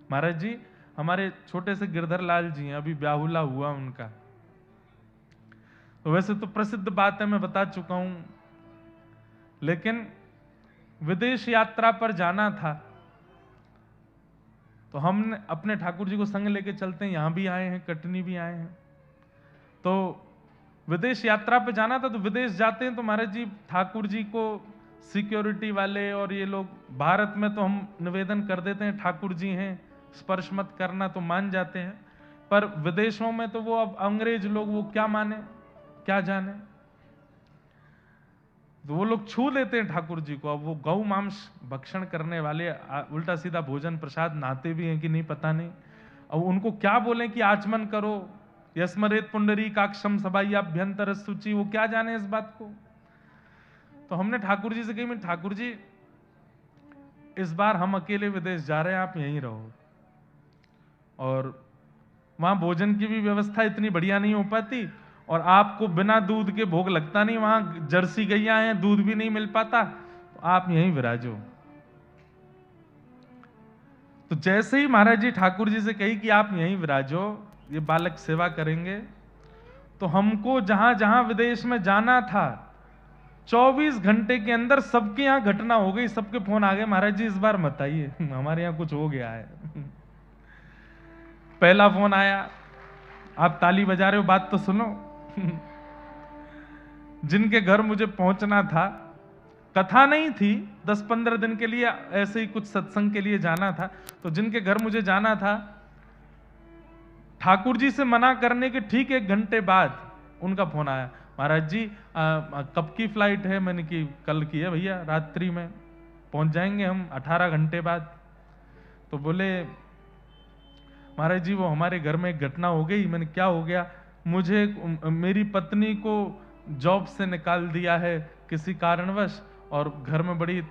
महाराज जी हमारे छोटे से गिरधर लाल जी हैं, अभी ब्याहुला हुआ उनका। तो वैसे तो प्रसिद्ध बात है, मैं बता चुका हूं, लेकिन विदेश यात्रा पर जाना था तो हम अपने ठाकुर जी को संग लेके चलते हैं। यहां भी आए हैं, कटनी भी आए हैं। तो विदेश यात्रा पे जाना था, तो विदेश जाते हैं तो महाराज जी ठाकुर जी को सिक्योरिटी वाले और ये लोग, भारत में तो हम निवेदन कर देते हैं ठाकुर जी हैं स्पर्श मत करना, तो मान जाते हैं, पर विदेशों में तो वो अब अंग्रेज लोग वो क्या माने क्या जाने, तो वो लोग छू लेते हैं ठाकुर जी को। अब वो गौ मांस भक्षण करने वाले उल्टा सीधा भोजन प्रसाद नहाते भी हैं कि नहीं पता नहीं। अब उनको क्या बोलें कि आचमन करो, यस्मरेत पुंडरी काक्षम सबाह्याभ्यंतर सूची, वो क्या जाने इस बात को। तो हमने ठाकुर जी से कही, मैं ठाकुर जी इस बार हम अकेले विदेश जा रहे हैं, आप यहीं रहो। और वहां भोजन की भी व्यवस्था इतनी बढ़िया नहीं हो पाती, और आपको बिना दूध के भोग लगता नहीं, वहां जर्सी गैया हैं, दूध भी नहीं मिल पाता, तो आप यहीं विराजो। तो जैसे ही महाराज जी ठाकुर जी से कही कि आप यहीं विराजो, ये बालक सेवा करेंगे, तो हमको जहां जहां विदेश में जाना था 24 घंटे के अंदर सबके यहां घटना हो गई, सबके फोन आ गए, महाराज जी इस बार मत आइए, हमारे यहां कुछ हो गया है। पहला फोन आया, आप ताली बजा रहे हो, बात तो सुनो। जिनके घर मुझे पहुंचना था, कथा नहीं थी, 10-15 दिन के लिए ऐसे ही कुछ सत्संग के लिए जाना था, तो जिनके घर मुझे जाना था, ठाकुर जी से मना करने के ठीक 1 घंटे बाद उनका फोन आया, महाराज जी कब की फ्लाइट है। मैंने की कल की है भैया, रात्रि में पहुंच जाएंगे हम 18 घंटे बाद। तो बोले महाराज जी वो हमारे घर में एक घटना हो गई। मैंने क्या हो गया? मुझे मेरी पत्नी को जॉब से निकाल दिया है किसी कारणवश, और घर में बड़ी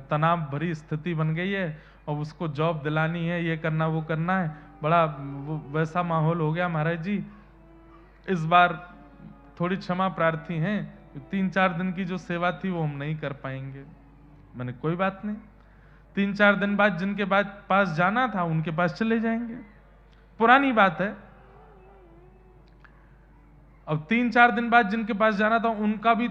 तनाव भरी स्थिति बन गई है, और उसको जॉब दिलानी है, ये करना वो करना है, बड़ा वैसा माहौल हो गया महाराज जी। इस बार थोड़ी क्षमा प्रार्थी हैं, 3-4 दिन की जो सेवा थी वो हम नहीं कर पाएंगे। मैंने कोई बात नहीं, 3-4 दिन बाद जिनके पास जाना था उनके पास चले जाएंगे, पुरानी बात है। अब 3-4 दिन बाद जिनके पास जाना था उनका भी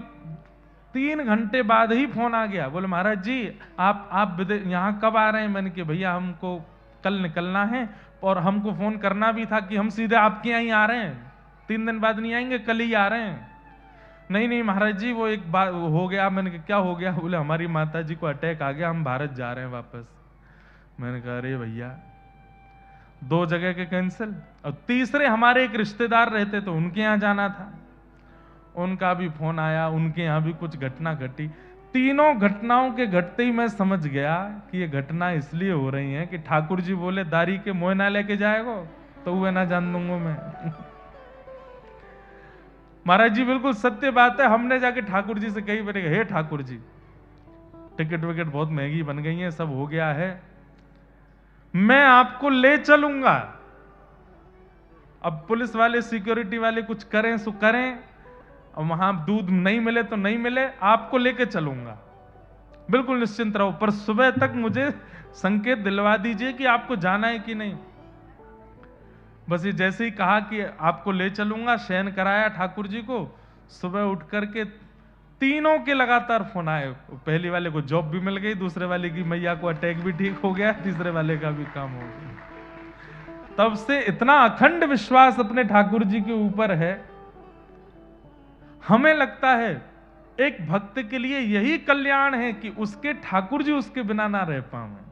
3 घंटे बाद ही फोन आ गया, बोले महाराज जी आप यहाँ कब आ रहे हैं। मैंने कहा भैया हमको कल निकलना है, और हमको फोन करना भी था कि हम सीधे आपके यहाँ ही आ रहे हैं, 3 दिन बाद नहीं आएंगे, कल ही आ रहे हैं। नहीं नहीं महाराज जी वो एक बात हो गया। मैंने कहा क्या हो गया? बोले हमारी माता जी को अटैक आ गया, हम भारत जा रहे हैं वापस। मैंने कहा अरे भैया 2 जगह के कैंसिल, और तीसरे हमारे एक रिश्तेदार रहते तो उनके यहाँ जाना था, उनका भी फोन आया, उनके यहाँ भी कुछ घटना घटी। तीनों घटनाओं के घटते ही मैं समझ गया कि ये घटना इसलिए हो रही है कि ठाकुर जी बोले दारी के मोह ना लेके जाएगो तो वह ना जान दूंगा मैं। महाराज जी बिल्कुल सत्य बात है। हमने जाके ठाकुर जी से कही, मेरे हे ठाकुर जी टिकट विकेट बहुत महंगी बन गई है, सब हो गया है, मैं आपको ले चलूंगा। अब पुलिस वाले सिक्योरिटी वाले कुछ करें सो करें, और वहां दूध नहीं मिले तो नहीं मिले, आपको लेके चलूंगा, बिल्कुल निश्चिंत रहो, पर सुबह तक मुझे संकेत दिलवा दीजिए कि आपको जाना है कि नहीं। बस ये जैसे ही कहा कि आपको ले चलूंगा, शयन कराया ठाकुर जी को, सुबह उठ करके तीनों के लगातार फोन आए। पहली वाले को जॉब भी मिल गई, दूसरे वाले की मैया को अटैक भी ठीक हो गया, तीसरे वाले का भी काम हो गया। तब से इतना अखंड विश्वास अपने ठाकुर जी के ऊपर है। हमें लगता है एक भक्त के लिए यही कल्याण है कि उसके ठाकुर जी उसके बिना ना रह पाए।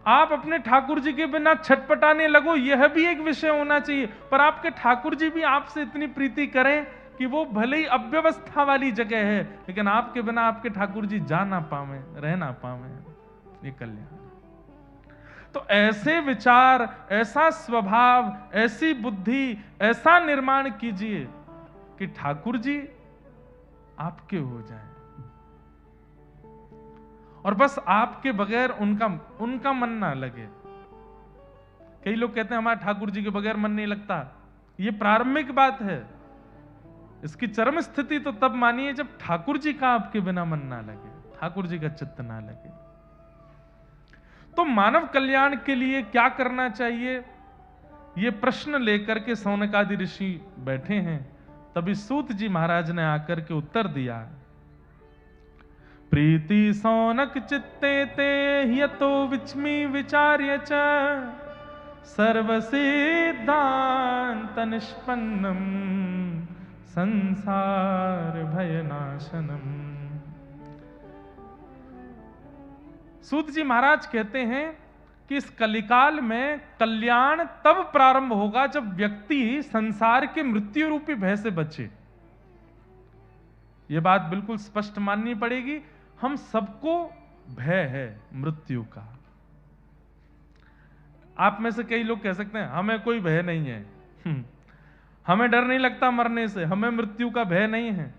आप अपने ठाकुर जी के बिना छटपटाने लगो, यह भी एक विषय होना चाहिए, पर आपके ठाकुर जी भी आपसे इतनी प्रीति करें कि वो भले ही अव्यवस्था वाली जगह है, लेकिन आपके बिना आपके ठाकुर जी जा ना पावे, रह ना पावे, ये कल्याण। तो ऐसे विचार, ऐसा स्वभाव, ऐसी बुद्धि, ऐसा निर्माण कीजिए कि ठाकुर जी आपके हो जाए, और बस आपके बगैर उनका मन ना लगे। कई लोग कहते हैं हमारे ठाकुर जी के बगैर मन नहीं लगता, ये प्रारंभिक बात है। इसकी चरम स्थिति तो तब मानिए जब ठाकुर जी का आपके बिना मन ना लगे, ठाकुर जी का चित्त ना लगे। तो मानव कल्याण के लिए क्या करना चाहिए, ये प्रश्न लेकर के सौनकादि ऋषि बैठे हैं। तभी सूत जी महाराज ने आकर के उत्तर दिया, प्रीति सौनक चित्ते ते यतो विच्मी विचार्य च सर्वसिद्धांत निष्पन्नम संसार भयनाशनम। सूत जी महाराज कहते हैं कि इस कलिकाल में कल्याण तब प्रारंभ होगा जब व्यक्ति संसार के मृत्यु रूपी भय से बचे। यह बात बिल्कुल स्पष्ट माननी पड़ेगी, हम सबको भय है मृत्यु का। आप में से कई लोग कह सकते हैं हमें कोई भय नहीं है, हमें डर नहीं लगता मरने से, हमें मृत्यु का भय नहीं है।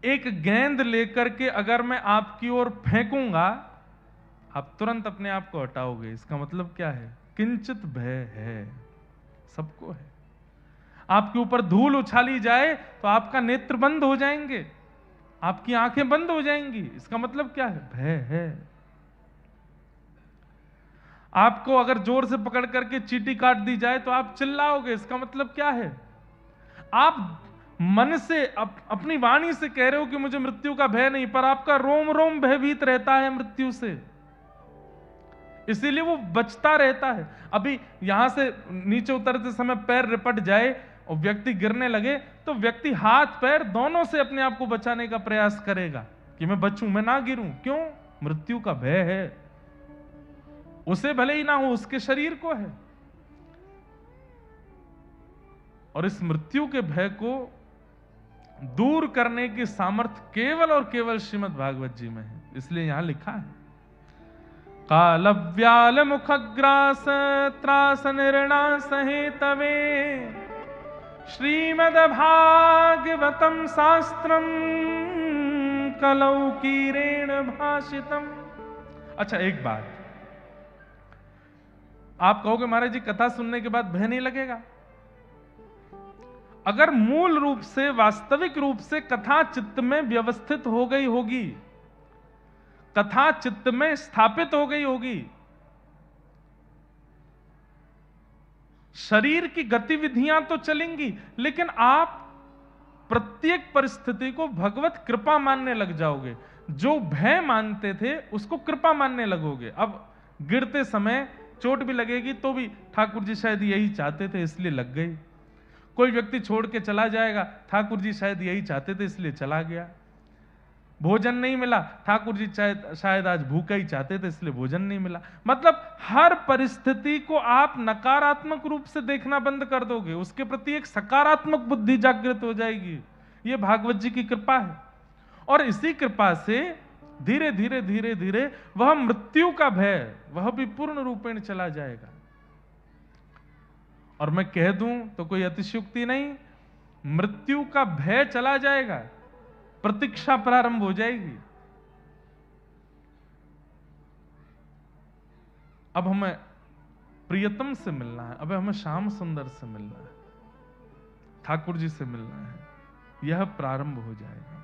एक गेंद लेकर के अगर मैं आपकी ओर फेंकूंगा, आप तुरंत अपने आप को हटाओगे, इसका मतलब क्या है, किंचित भय है, सबको है। आपके ऊपर धूल उछाली जाए तो आपका नेत्र बंद हो जाएंगे, आपकी आंखें बंद हो जाएंगी, इसका मतलब क्या है, भय है। आपको अगर जोर से पकड़ करके चींटी काट दी जाए तो आप चिल्लाओगे, इसका मतलब क्या है, आप मन से अपनी वाणी से कह रहे हो कि मुझे मृत्यु का भय नहीं, पर आपका रोम रोम भयभीत रहता है मृत्यु से, इसीलिए वो बचता रहता है। अभी यहां से नीचे उतरते समय पैर रिपट जाए और व्यक्ति गिरने लगे तो व्यक्ति हाथ पैर दोनों से अपने आप को बचाने का प्रयास करेगा कि मैं बचूं, मैं ना गिरूं। क्यों? मृत्यु का भय है, उसे भले ही ना हो, उसके शरीर को है। और इस मृत्यु के भय को दूर करने की सामर्थ्य केवल और केवल श्रीमद् भागवत जी में है। इसलिए यहां लिखा है, कालव्याल मुखग्रास त्रास निर्णा सहेतवे श्रीमद् भागवतम शास्त्रम कलौकीरेण भाषितम। अच्छा, एक बात आप कहोगे महाराज जी कथा सुनने के बाद भय नहीं लगेगा। अगर मूल रूप से वास्तविक रूप से कथा चित्त में व्यवस्थित हो गई होगी, कथा चित्त में स्थापित हो गई होगी, शरीर की गतिविधियां तो चलेंगी, लेकिन आप प्रत्येक परिस्थिति को भगवत कृपा मानने लग जाओगे। जो भय मानते थे उसको कृपा मानने लगोगे। अब गिरते समय चोट भी लगेगी तो भी ठाकुर जी शायद यही चाहते थे इसलिए लग गई। कोई व्यक्ति छोड़ के चला जाएगा, ठाकुर जी शायद यही चाहते थे इसलिए चला गया। भोजन नहीं मिला, ठाकुर जी शायद आज भूखा ही चाहते थे इसलिए भोजन नहीं मिला। मतलब हर परिस्थिति को आप नकारात्मक रूप से देखना बंद कर दोगे, उसके प्रति एक सकारात्मक बुद्धि जागृत हो जाएगी। यह भागवत जी की कृपा है। और इसी कृपा से धीरे धीरे धीरे धीरे वह मृत्यु का भय वह भी पूर्ण रूपेण चला जाएगा। और मैं कह दूं तो कोई अतिशयोक्ति नहीं, मृत्यु का भय चला जाएगा, प्रतीक्षा प्रारंभ हो जाएगी। अब हमें प्रियतम से मिलना है, अब हमें श्याम सुंदर से मिलना है, ठाकुर जी से मिलना है, यह प्रारंभ हो जाएगा।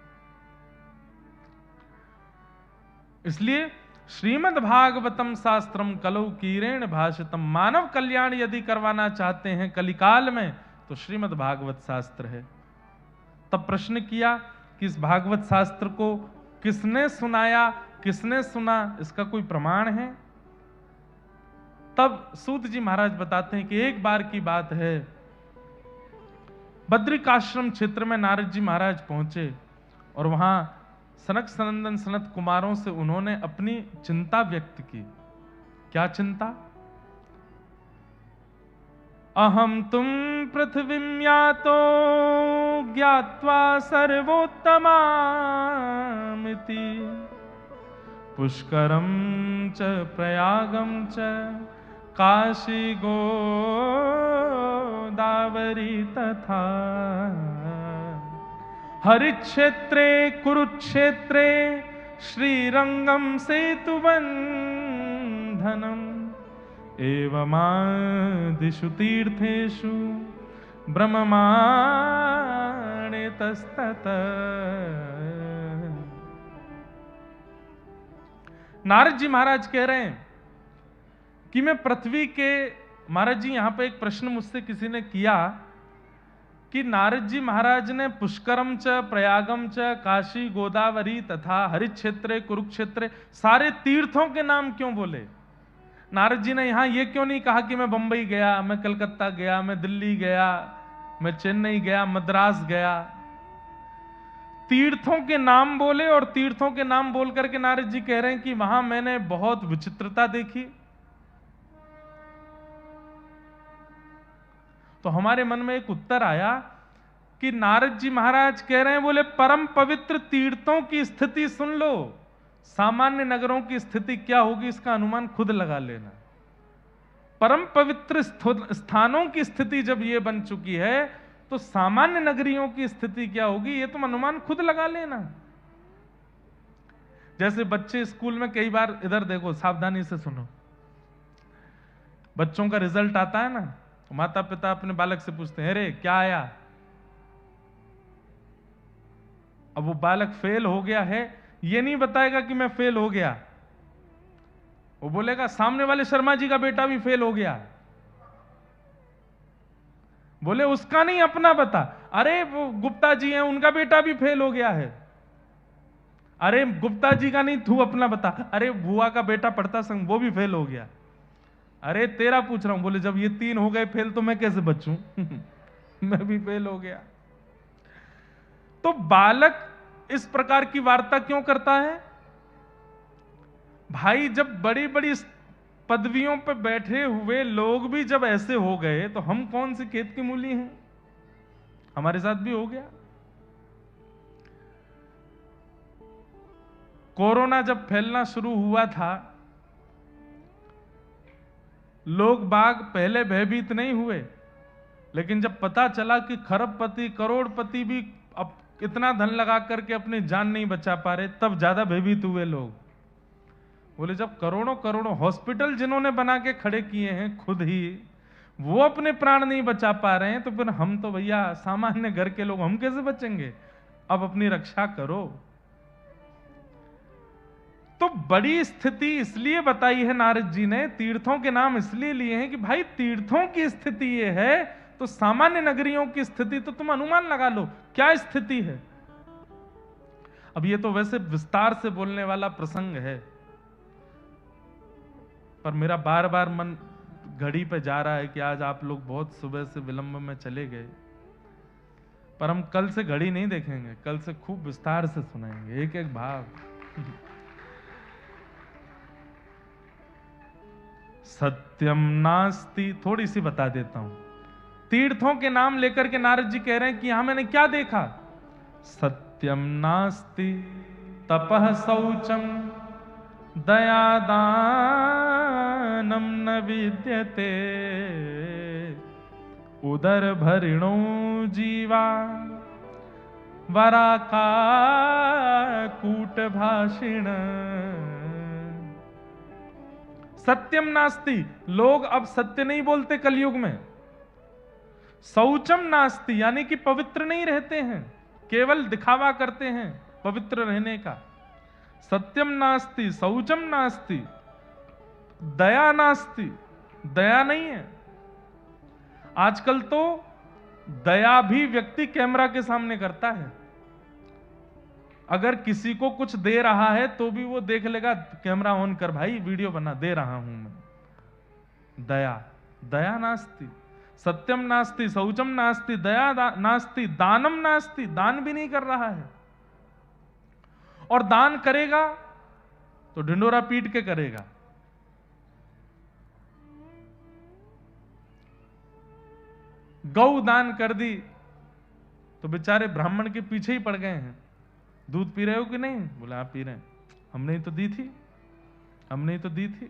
इसलिए श्रीमद् भागवतम शास्त्रम कलौकीरेण भाषितम, मानव कल्याण यदि करवाना चाहते हैं कलिकाल में तो श्रीमद् भागवत शास्त्र है। तब प्रश्न किया कि इस भागवत शास्त्र को किसने सुनाया, किसने सुना, इसका कोई प्रमाण है? तब सूत जी महाराज बताते हैं कि एक बार की बात है, बद्रिकाश्रम क्षेत्र में नारद जी महाराज पहुंचे और वहां सनक सनंदन सनत कुमारों से उन्होंने अपनी चिंता व्यक्त की। क्या चिंता? अहम तुम पृथ्वीं यातो ज्ञात्वा सर्वोत्तमामिति पुष्करम च प्रयागम च काशी गोदावरी तथा हरिक्षेत्रे कुरुक्षेत्रे श्रीरंगम सेतुबंधनम एवमादिषु तीर्थेषु ब्रह्ममाणे तस्तत नारद जी महाराज कह रहे हैं कि मैं पृथ्वी के, महाराज जी यहां पे एक प्रश्न मुझसे किसी ने किया कि नारद जी महाराज ने पुष्करम च प्रयागम च काशी गोदावरी तथा हरिक्षेत्र कुरुक्षेत्र सारे तीर्थों के नाम क्यों बोले? नारद जी ने यहां यह क्यों नहीं कहा कि मैं बंबई गया, मैं कलकत्ता गया, मैं दिल्ली गया, मैं चेन्नई गया, मद्रास गया? तीर्थों के नाम बोले और तीर्थों के नाम बोल करके नारद जी कह रहे हैं कि वहां मैंने बहुत विचित्रता देखी। तो हमारे मन में एक उत्तर आया कि नारद जी महाराज कह रहे हैं, बोले परम पवित्र तीर्थों की स्थिति सुन लो, सामान्य नगरों की स्थिति क्या होगी इसका अनुमान खुद लगा लेना। परम पवित्र स्थानों की स्थिति जब ये बन चुकी है तो सामान्य नगरियों की स्थिति क्या होगी ये तुम अनुमान खुद लगा लेना। जैसे बच्चे स्कूल में कई बार, इधर देखो सावधानी से सुनो, बच्चों का रिजल्ट आता है ना, माता पिता अपने बालक से पूछते हैं, अरे क्या आया? अब वो बालक फेल हो गया है ये नहीं बताएगा कि मैं फेल हो गया, वो बोलेगा सामने वाले शर्मा जी का बेटा भी फेल हो गया। बोले उसका नहीं अपना बता, अरे वो गुप्ता जी हैं उनका बेटा भी फेल हो गया है। अरे गुप्ता जी का नहीं तू अपना बता, अरे बुआ का बेटा पढ़ता संग वो भी फेल हो गया। अरे तेरा पूछ रहा हूं। बोले जब ये 3 हो गए फेल तो मैं कैसे बचूं? मैं भी फेल हो गया। तो बालक इस प्रकार की वार्ता क्यों करता है? भाई जब बड़ी बड़ी पदवियों पर बैठे हुए लोग भी जब ऐसे हो गए तो हम कौन सी खेत की मूली हैं? हमारे साथ भी हो गया। कोरोना जब फैलना शुरू हुआ था, लोग बाग पहले भयभीत नहीं हुए, लेकिन जब पता चला कि खरबपति करोड़पति भी अब इतना धन लगा करके अपनी जान नहीं बचा पा रहे, तब ज्यादा भयभीत हुए लोग। बोले जब करोड़ों करोड़ों हॉस्पिटल जिन्होंने बना के खड़े किए हैं खुद ही, वो अपने प्राण नहीं बचा पा रहे हैं, तो फिर हम तो भैया सामान्य घर के लोग हम कैसे बचेंगे? अब अपनी रक्षा करो। तो बड़ी स्थिति इसलिए बताई है नारद जी ने, तीर्थों के नाम इसलिए लिए हैं कि भाई तीर्थों की स्थिति ये है तो सामान्य नगरियों की स्थिति तो तुम अनुमान लगा लो क्या स्थिति है। अब ये तो वैसे विस्तार से बोलने वाला प्रसंग है, पर मेरा बार बार मन घड़ी पे जा रहा है कि आज आप लोग बहुत सुबह से विलंब में चले गए, पर हम कल से घड़ी नहीं देखेंगे, कल से खूब विस्तार से सुनाएंगे एक एक भाव। सत्यम नास्ति, थोड़ी सी बता देता हूं। तीर्थों के नाम लेकर के नारद जी कह रहे हैं कि यहां मैंने क्या देखा? सत्यम नास्ति तपः शौचम दयादानम न विद्यते उदर भरिणो जीवा वराका कूट भाषिण। सत्यम नास्ति, लोग अब सत्य नहीं बोलते कलयुग में। शौचम नास्ति यानी कि पवित्र नहीं रहते हैं, केवल दिखावा करते हैं पवित्र रहने का। सत्यम नास्ति, शौचम नास्ति, दया नास्ति, दया नहीं है। आजकल तो दया भी व्यक्ति कैमरा के सामने करता है। अगर किसी को कुछ दे रहा है तो भी वो देख लेगा, कैमरा ऑन कर भाई वीडियो बना, दे रहा हूं मैं। दया, दया नास्ति। सत्यम नास्ति, शौचम नास्ति, दया नास्ति, दानम नास्ति, दान भी नहीं कर रहा है। और दान करेगा तो ढिंडोरा पीट के करेगा। गौ दान कर दी तो बेचारे ब्राह्मण के पीछे ही पड़ गए हैं, दूध पी रहे हो कि नहीं? बोले आप पी रहे हैं। हमने ही तो दी थी, हमने ही तो दी थी।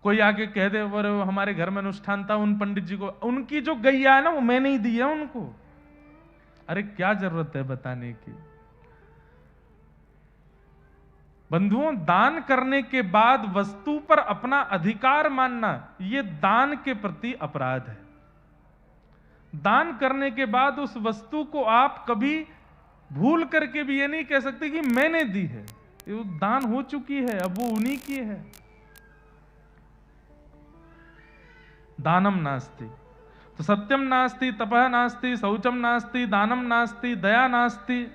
कोई आके कह दे वो हमारे घर में अनुष्ठान था, उन पंडित जी को उनकी जो गैया है ना वो मैंने ही दी है उनको। अरे क्या जरूरत है बताने की? बंधुओं, दान करने के बाद वस्तु पर अपना अधिकार मानना यह दान के प्रति अपराध है। दान करने के बाद उस वस्तु को आप कभी भूल करके भी ये नहीं कह सकते कि मैंने दी है। ये दान हो चुकी है, अब वो उन्हीं की है। दानम नास्ति, तो सत्यम नास्ति, तपः नास्ति, शौचम नास्ति, दानम नास्ति, दया नास्ति।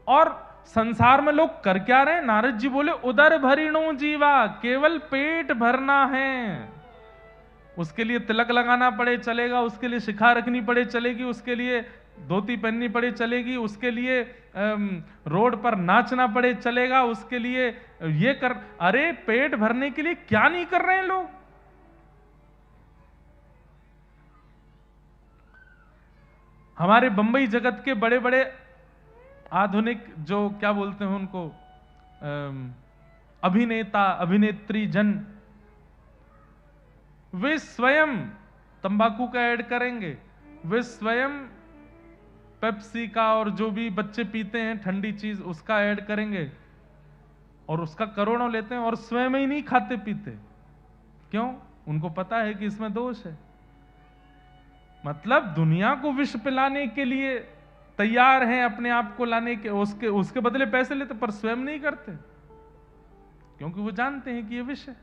और संसार में लोग कर क्या रहे हैं? नारद जी बोले उदर भरिणो जीवा, केवल पेट भरना है। उसके लिए तिलक लगाना पड़े चलेगा, उसके लिए शिखा रखनी पड़े चलेगी, उसके लिए धोती पहननी पड़े चलेगी, उसके लिए रोड पर नाचना पड़े चलेगा, उसके लिए ये कर। अरे पेट भरने के लिए क्या नहीं कर रहे हैं लोग? हमारे बंबई जगत के बड़े बड़े आधुनिक जो क्या बोलते हैं उनको, अभिनेता अभिनेत्री जन, वे स्वयं तंबाकू का ऐड करेंगे, वे स्वयं पेप्सी का और जो भी बच्चे पीते हैं ठंडी चीज उसका ऐड करेंगे और उसका करोड़ों लेते हैं और स्वयं ही नहीं खाते पीते। क्यों? उनको पता है कि इसमें दोष है। मतलब दुनिया को विष पिलाने के लिए तैयार हैं, अपने आप को लाने के, उसके बदले पैसे लेते, पर स्वयं नहीं करते क्योंकि वो जानते हैं कि ये विष है।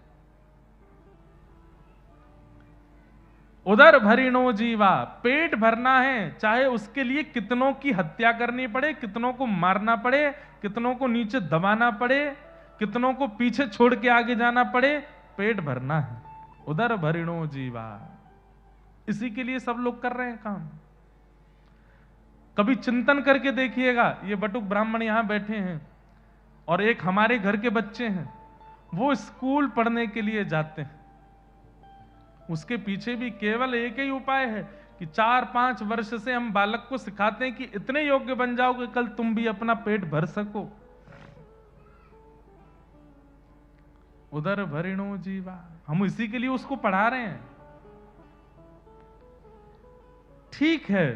उदर भरिणो जीवा, पेट भरना है, चाहे उसके लिए कितनों की हत्या करनी पड़े, कितनों को मारना पड़े, कितनों को नीचे दबाना पड़े, कितनों को पीछे छोड़ के आगे जाना पड़े, पेट भरना है। उदर भरिणो जीवा, इसी के लिए सब लोग कर रहे हैं काम। कभी चिंतन करके देखिएगा, ये बटुक ब्राह्मण यहां बैठे हैं और एक हमारे घर के बच्चे हैं, वो स्कूल पढ़ने के लिए जाते हैं। उसके पीछे भी केवल एक ही उपाय है कि 4-5 वर्ष से हम बालक को सिखाते हैं कि इतने योग्य बन जाओ कि कल तुम भी अपना पेट भर सको। उदर भरिणो जीवा, हम इसी के लिए उसको पढ़ा रहे हैं। ठीक है,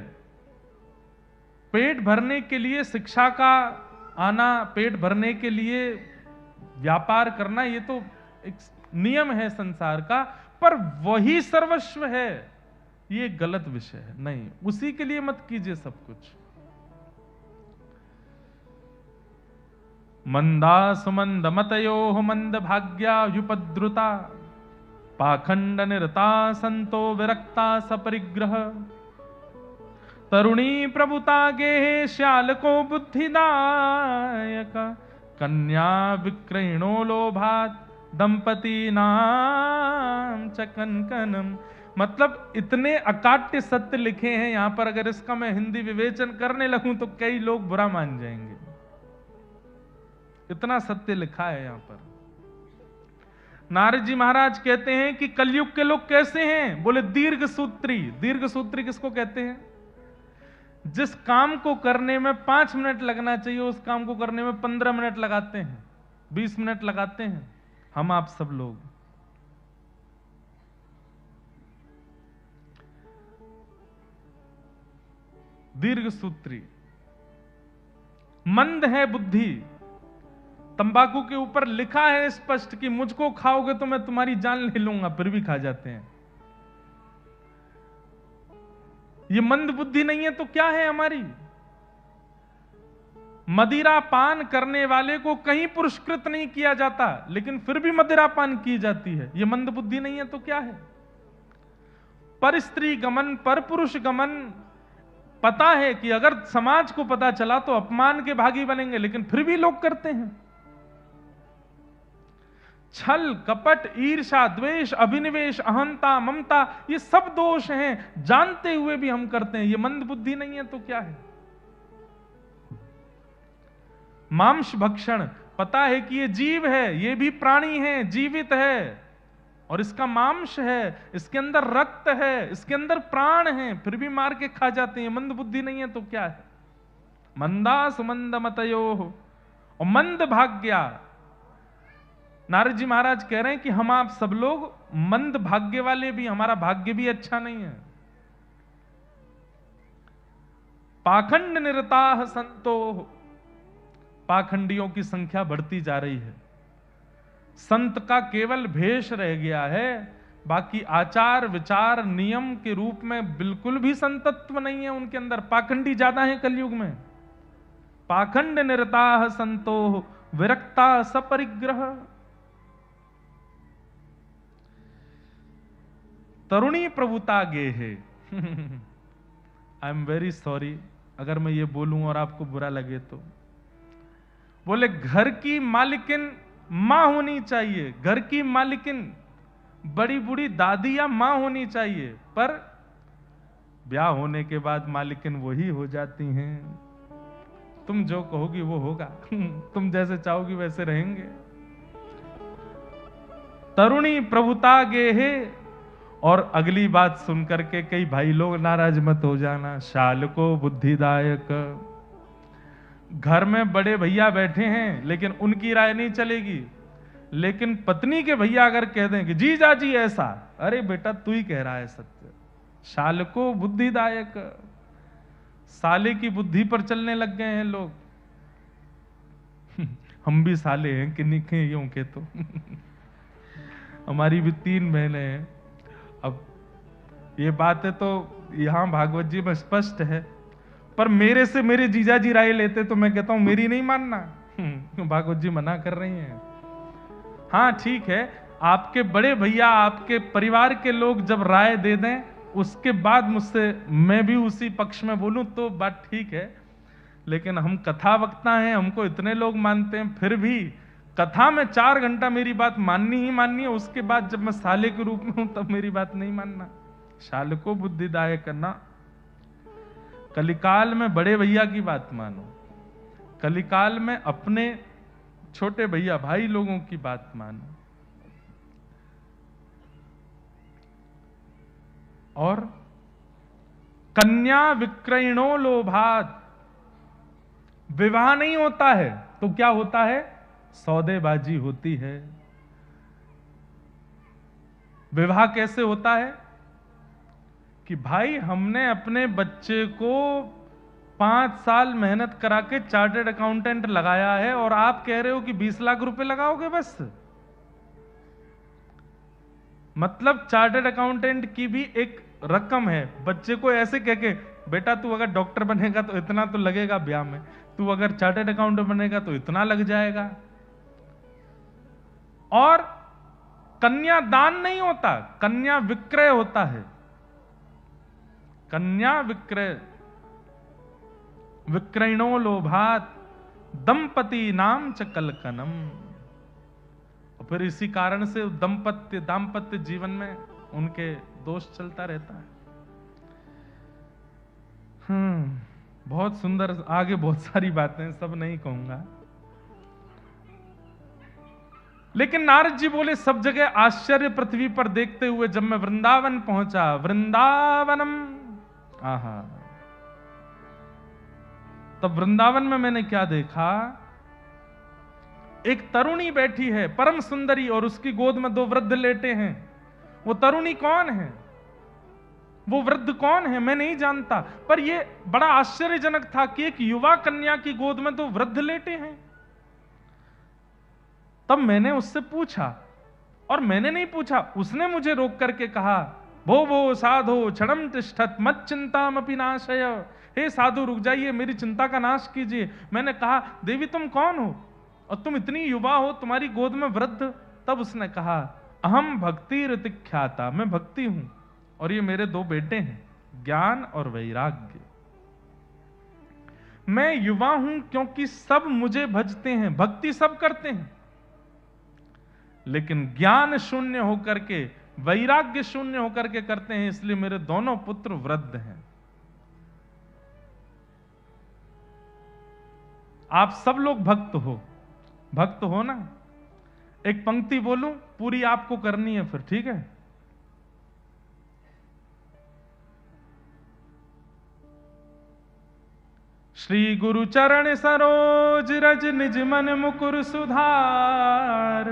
पेट भरने के लिए शिक्षा का आना, पेट भरने के लिए व्यापार करना, ये तो एक नियम है संसार का, पर वही सर्वस्व है, ये गलत विषय है। नहीं, उसी के लिए मत कीजिए सब कुछ। मंदा सुमंद मतयो मंद भाग्या युपद्रुता, पाखंड निरता संतो विरक्ता सपरिग्रह, तरुणी प्रभुता गेहे श्याल को बुद्धिदायक, कन्या विक्रयणो लोभात दंपति नाम चकनकनम। मतलब इतने अकाट्य सत्य लिखे हैं यहां पर, अगर इसका मैं हिंदी विवेचन करने लगूं तो कई लोग बुरा मान जाएंगे। इतना सत्य लिखा है यहां पर। नारद जी महाराज कहते हैं कि कलयुग के लोग कैसे हैं? बोले दीर्घ सूत्री। दीर्घ सूत्री किसको कहते हैं? जिस काम को करने में 5 मिनट लगना चाहिए, उस काम को करने में 15 मिनट लगाते हैं, 20 मिनट लगाते हैं हम आप सब लोग। दीर्घ सूत्री, मंद है बुद्धि। तंबाकू के ऊपर लिखा है स्पष्ट कि मुझको खाओगे तो मैं तुम्हारी जान ले लूंगा, फिर भी खा जाते हैं। ये मंद बुद्धि नहीं है तो क्या है हमारी? मदिरा पान करने वाले को कहीं पुरस्कृत नहीं किया जाता, लेकिन फिर भी मदिरा पान की जाती है। ये मंद बुद्धि नहीं है तो क्या है? पर स्त्री गमन, पर पुरुष गमन, पता है कि अगर समाज को पता चला तो अपमान के भागी बनेंगे, लेकिन फिर भी लोग करते हैं। छल, कपट, ईर्ष्या, द्वेष, अभिनिवेश, अहंता, ममता, ये सब दोष हैं, जानते हुए भी हम करते हैं। ये मंद बुद्धि नहीं है तो क्या है? मांस भक्षण, पता है कि ये जीव है, ये भी प्राणी है, जीवित है, और इसका मांस है, इसके अंदर रक्त है, इसके अंदर प्राण है, फिर भी मार के खा जाते हैं। मंद बुद्धि नहीं है तो क्या है? मंदा सुमंद मतयो, और मंद भाग्या। नारद जी महाराज कह रहे हैं कि हम आप सब लोग मंद भाग्य वाले भी, हमारा भाग्य भी अच्छा नहीं है। पाखंड निरताः संतो, पाखंडियों की संख्या बढ़ती जा रही है। संत का केवल भेष रह गया है, बाकी आचार विचार नियम के रूप में बिल्कुल भी संतत्व नहीं है उनके अंदर। पाखंडी ज्यादा है कलयुग में। पाखंड निरताः संतो विरक्ता सपरिग्रह। तरुणी प्रभुता गे है। आई एम वेरी सॉरी अगर मैं ये बोलूं और आपको बुरा लगे तो। बोले घर की मालिकिन मां होनी चाहिए, घर की मालिकिन बड़ी बूढ़ी दादी या मां होनी चाहिए, पर ब्याह होने के बाद मालिकिन वही हो जाती हैं। तुम जो कहोगी वो होगा। तुम जैसे चाहोगी वैसे रहेंगे। तरुणी प्रभुता गे है। और अगली बात सुनकर के कई भाई लोग नाराज मत हो जाना। शाल को बुद्धिदायक। घर में बड़े भैया बैठे हैं लेकिन उनकी राय नहीं चलेगी, लेकिन पत्नी के भैया अगर कह दें कि जी जाजी ऐसा, अरे बेटा तू ही कह रहा है सत्य। शाल को बुद्धिदायक। साले की बुद्धि पर चलने लग गए हैं लोग। हम भी साले हैं कि निखे यूं के तो। हमारी भी 3 बहनें हैं। अब ये बातें तो यहां भागवत जी में स्पष्ट है, पर मेरे से मेरे जीजा जी राय लेते तो मैं कहता हूं मेरी नहीं मानना। भागवत जी मना कर रही हैं। हाँ ठीक है, आपके बड़े भैया आपके परिवार के लोग जब राय दे दें उसके बाद मुझसे मैं भी उसी पक्ष में बोलूं तो बात ठीक है, लेकिन हम कथा वक्ता हैं, हमको इतने लोग मानते हैं, फिर भी कथा में 4 घंटा मेरी बात माननी ही माननी है। उसके बाद जब मैं साले के रूप में हूं तब मेरी बात नहीं मानना। शाल को बुद्धिदायक करना। कलिकाल में बड़े भैया की बात मानो, कलिकाल में अपने छोटे भैया भाई लोगों की बात मानो। और कन्या विक्रयणो लोभात। विवाह नहीं होता है तो क्या होता है? सौदेबाजी होती है। विवाह कैसे होता है कि भाई हमने अपने बच्चे को 5 साल मेहनत करा के चार्टर्ड अकाउंटेंट लगाया है और आप कह रहे हो कि 20 लाख रुपए लगाओगे बस। मतलब चार्टर्ड अकाउंटेंट की भी एक रकम है। बच्चे को ऐसे कह के बेटा तू अगर डॉक्टर बनेगा तो इतना तो लगेगा ब्याह में, तू अगर चार्टर्ड अकाउंटेंट बनेगा तो इतना लग जाएगा। और कन्या दान नहीं होता, कन्या विक्रय होता है। कन्या विक्रय। विक्रयणो लोभात दंपति नाम च कलकनम। और फिर इसी कारण से दाम्पत्य जीवन में उनके दोष चलता रहता है। बहुत सुंदर, आगे बहुत सारी बातें, सब नहीं कहूंगा। लेकिन नारद जी बोले सब जगह आश्चर्य पृथ्वी पर देखते हुए जब मैं वृंदावन पहुंचा, वृंदावनम, आहा, तब वृंदावन में मैंने क्या देखा? एक तरुणी बैठी है परम सुंदरी और उसकी गोद में 2 वृद्ध लेटे हैं। वो तरुणी कौन है, वो वृद्ध कौन है, मैं नहीं जानता, पर यह बड़ा आश्चर्यजनक था कि एक युवा कन्या की गोद में 2 वृद्ध लेटे हैं। तब मैंने उससे पूछा, और मैंने नहीं पूछा, उसने मुझे रोक करके कहा, भो भो साधो क्षणम तिष्ठत मत चिंतामपि नाशय। हे साधु रुक जाइए, मेरी चिंता का नाश कीजिए। मैंने कहा देवी तुम कौन हो और तुम इतनी युवा हो, तुम्हारी गोद में वृद्ध? तब उसने कहा अहम भक्ति ऋतिख्याता, मैं भक्ति हूं और ये मेरे 2 बेटे हैं, ज्ञान और वैराग्य। मैं युवा हूं क्योंकि सब मुझे भजते हैं, भक्ति सब करते हैं, लेकिन ज्ञान शून्य होकर के, वैराग्य शून्य होकर के करते हैं, इसलिए मेरे दोनों पुत्र वृद्ध हैं। आप सब लोग भक्त हो, भक्त हो ना? एक पंक्ति बोलूं, पूरी आपको करनी है फिर, ठीक है? श्री गुरु चरण सरोज रज निज मन मुकुर सुधार।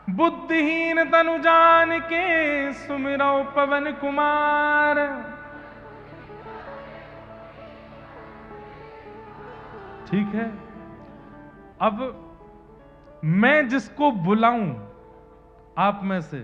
बुद्धिहीन तनु जान के सुमिरौ पवन कुमार। ठीक है, अब मैं जिसको बुलाऊं आप में से,